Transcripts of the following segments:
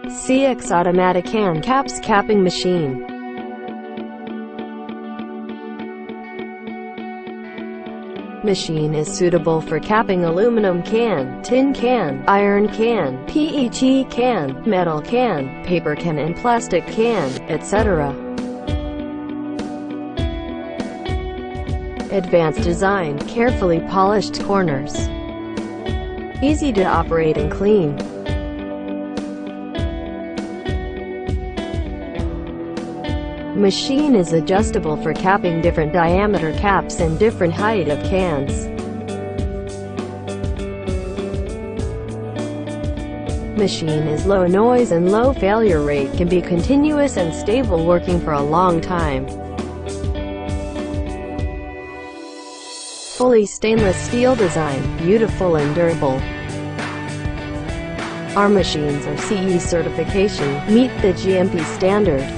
CX Automaticplastic Caps Capping Machine. Machine is suitable for capping aluminum can, tin can, iron can, PET can, metal can, paper can and plastic can, etc. Advanced design, carefully polished corners. Easy to operate and clean. Machine is adjustable for capping different diameter caps and different height of cans. Machine is low noise and low failure rate, can be continuous and stable, working for a long time. Fully stainless steel design, beautiful and durable. Our machines are CE certification, meet the GMP standard.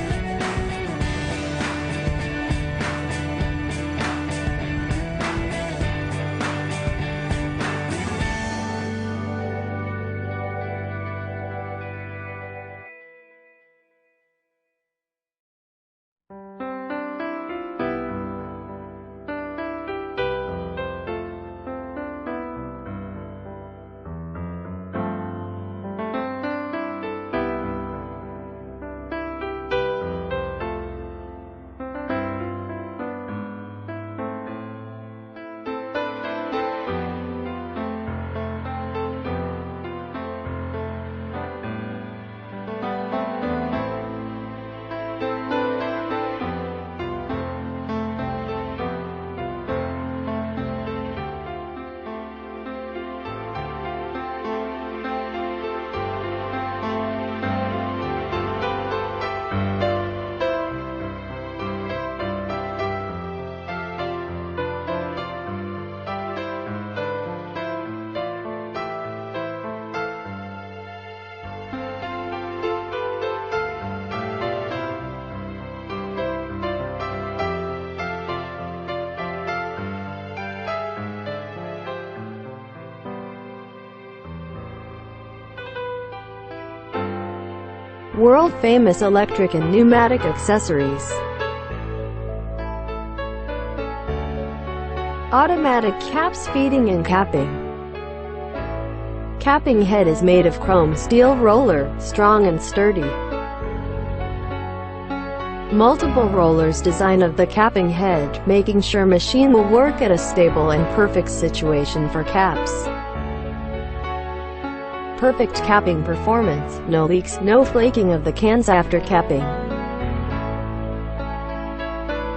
World-famous electric and pneumatic accessories. Automatic caps feeding and capping. Capping head is made of chrome steel roller, strong and sturdy. Multiple rollers design of the capping head, making sure machine will work at a stable and perfect situation for caps. Perfect capping performance, no leaks, no flaking of the cans after capping.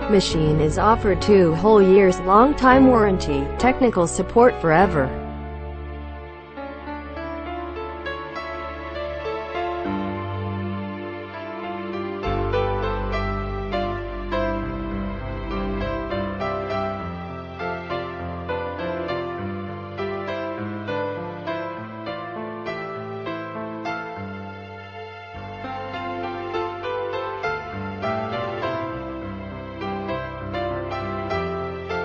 Machine is offered 2 whole years long time warranty, technical support forever.